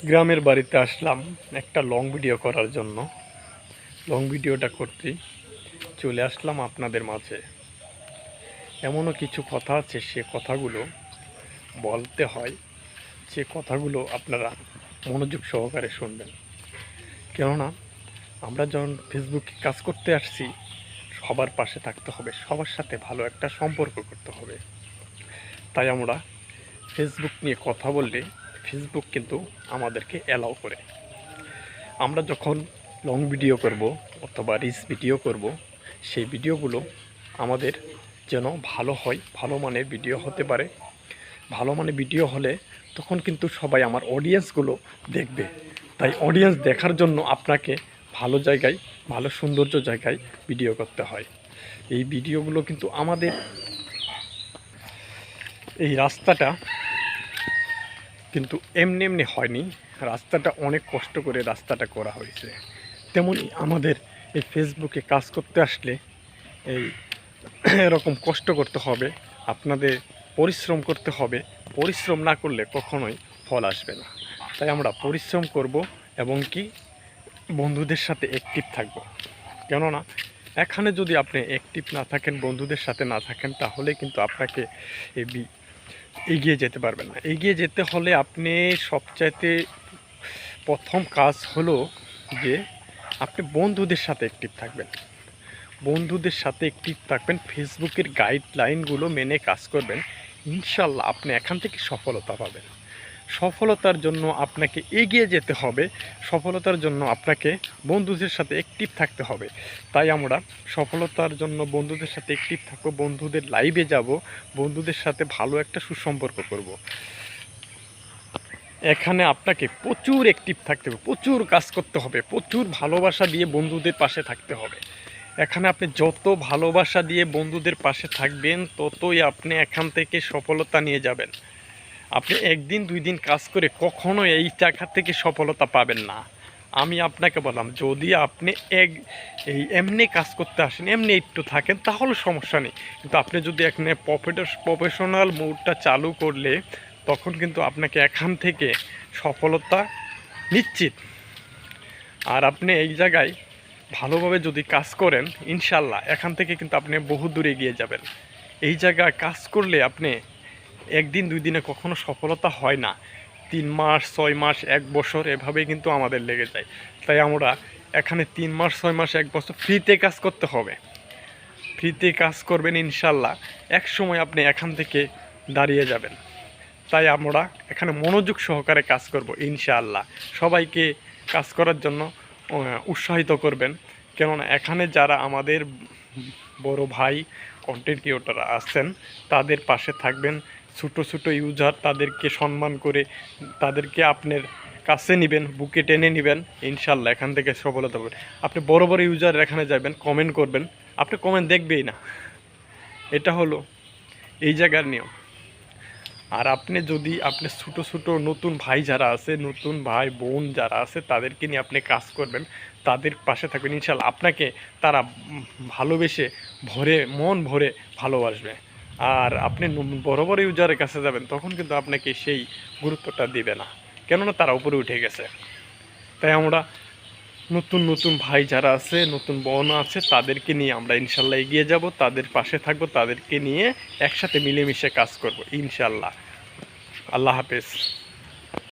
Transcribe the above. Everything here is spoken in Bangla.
গ্রামের বাড়িতে আসলাম একটা লং ভিডিও করার জন্য। লং ভিডিওটা করতে চলে আসলাম আপনাদের মাঝে। এমনও কিছু কথা আছে, সে কথাগুলো বলতে হয়, সে কথাগুলো আপনারা মনোযোগ সহকারে শুনবেন। কেননা আমরা যখন ফেসবুকে কাজ করতে আসছি, সবার পাশে থাকতে হবে, সবার সাথে ভালো একটা সম্পর্ক করতে হবে। তাই আমরা ফেসবুক নিয়ে কথা বললে ফেসবুক কিন্তু আমাদেরকে অ্যালাউ করে। আমরা যখন লং ভিডিও করব অথবা রিলস ভিডিও করব, সেই ভিডিওগুলো আমাদের যেন ভালো হয়, ভালো মানের ভিডিও হতে পারে। ভালো মানের ভিডিও হলে তখন কিন্তু সবাই আমার অডিয়েন্সগুলো দেখবে। তাই অডিয়েন্স দেখার জন্য আপনাকে ভালো জায়গায়, ভালো সৌন্দর্য জায়গায় ভিডিও করতে হয়। এই ভিডিওগুলো কিন্তু আমাদের এই রাস্তাটা কিন্তু এমনি এমনি হয়নি, রাস্তাটা অনেক কষ্ট করে রাস্তাটা করা হয়েছে। তেমনি আমাদের এই ফেসবুকে কাজ করতে আসলে এই এরকম কষ্ট করতে হবে, আপনাদের পরিশ্রম করতে হবে। পরিশ্রম না করলে কখনোই ফল আসবে না। তাই আমরা পরিশ্রম করব এবং কি বন্ধুদের সাথে অ্যাক্টিভ থাকব। কেননা এখানে যদি আপনি অ্যাক্টিভ না থাকেন, বন্ধুদের সাথে না থাকেন, তাহলে কিন্তু আপনাকে এগিয়ে যেতে পারবেন না। এগিয়ে যেতে হলে আপনি সবচাইতে প্রথম কাজ হলো যে আপনি বন্ধুদের সাথে অ্যাক্টিভ থাকবেন। বন্ধুদের সাথে অ্যাক্টিভ থাকবেন, ফেসবুকের গাইডলাইনগুলো মেনে কাজ করবেন। ইনশাল্লাহ আপনি এখান থেকে সফলতা পাবেন। সফলতার জন্য আপনাকে এগিয়ে যেতে হবে, সফলতার জন্য আপনাকে বন্ধুদের সাথে অ্যাক্টিভ থাকতে হবে। তাই আমরা সফলতার জন্য বন্ধুদের সাথে অ্যাক্টিভ থাকবো, বন্ধুদের লাইভে যাব, বন্ধুদের সাথে ভালো একটা সুসম্পর্ক করব। এখানে আপনাকে প্রচুর অ্যাক্টিভ থাকতে হবে, প্রচুর কাজ করতে হবে, প্রচুর ভালোবাসা দিয়ে বন্ধুদের পাশে থাকতে হবে। এখানে আপনি যত ভালোবাসা দিয়ে বন্ধুদের পাশে থাকবেন, ততই আপনি এখান থেকে সফলতা নিয়ে যাবেন। আপনি একদিন দুই দিন কাজ করে কখনো এই টাকা থেকে সফলতা পাবেন না। আমি আপনাকে বললাম, যদি আপনি এমনি কাজ করতে আসেন, এমনি একটু থাকেন, তাহলে সমস্যা নেই। কিন্তু আপনি যদি এখানে প্রফেশনাল মোডটা চালু করলে, তখন কিন্তু আপনাকে এখান থেকে সফলতা নিশ্চিত। আর আপনি এই জায়গায় ভালোভাবে যদি কাজ করেন, ইনশাল্লাহ এখান থেকে কিন্তু আপনি বহু দূরে এগিয়ে যাবেন। এই জায়গায় কাজ করলে আপনি একদিন দুই দিনে কখনো সফলতা হয় না, 3 মাস 6 মাস 1 বছর এভাবে কিন্তু আমাদের লেগে যায়। তাই আমরা এখানে 3 মাস 6 মাস 1 বছর ফ্রিতে কাজ করতে হবে। ফ্রিতে কাজ করবেন, ইনশাল্লাহ এক সময় আপনি এখান থেকে দাঁড়িয়ে যাবেন। তাই আমরা এখানে মনোযোগ সহকারে কাজ করব ইনশাআল্লাহ। সবাইকে কাজ করার জন্য উৎসাহিত করবেন। কেননা এখানে যারা আমাদের বড় ভাই কন্টেন্ট ক্রিয়েটর আছেন, তাদের পাশে থাকবেন। ছোটো ছোটো ইউজার, তাদেরকে সম্মান করে তাদেরকে আপনার কাছে নেবেন, বুকে টেনে নেবেন। ইনশাল্লাহ এখান থেকে সফলতা পাবেন। আপনি বড় বড় ইউজার এখানে যাবেন, কমেন্ট করবেন, আপনি কমেন্ট দেখবেই না। এটা হলো এই জায়গার নিয়ম। আর আপনি যদি আপনি ছোটো ছোটো নতুন ভাই যারা আছে, নতুন ভাই বোন যারা আছে, তাদেরকে নিয়ে আপনি কাজ করবেন, তাদের পাশে থাকবেন, ইনশাল্লাহ আপনাকে তারা ভালোবেসে মন ভরে ভালোবাসবে। আর আপনি বড় বড় ইউজারের কাছে যাবেন, তখন কিন্তু আপনাকে সেই গুরুত্বটা দিবে না, কেননা তারা উপরে উঠে গেছে। তাই আমরা নতুন নতুন ভাই যারা আছে, নতুন বোন আছে, তাদেরকে নিয়ে আমরা ইনশাল্লাহ এগিয়ে যাব, তাদের পাশে থাকবো, তাদেরকে নিয়ে একসাথে মিলেমিশে কাজ করব ইনশাল্লাহ। আল্লাহ হাফেজ।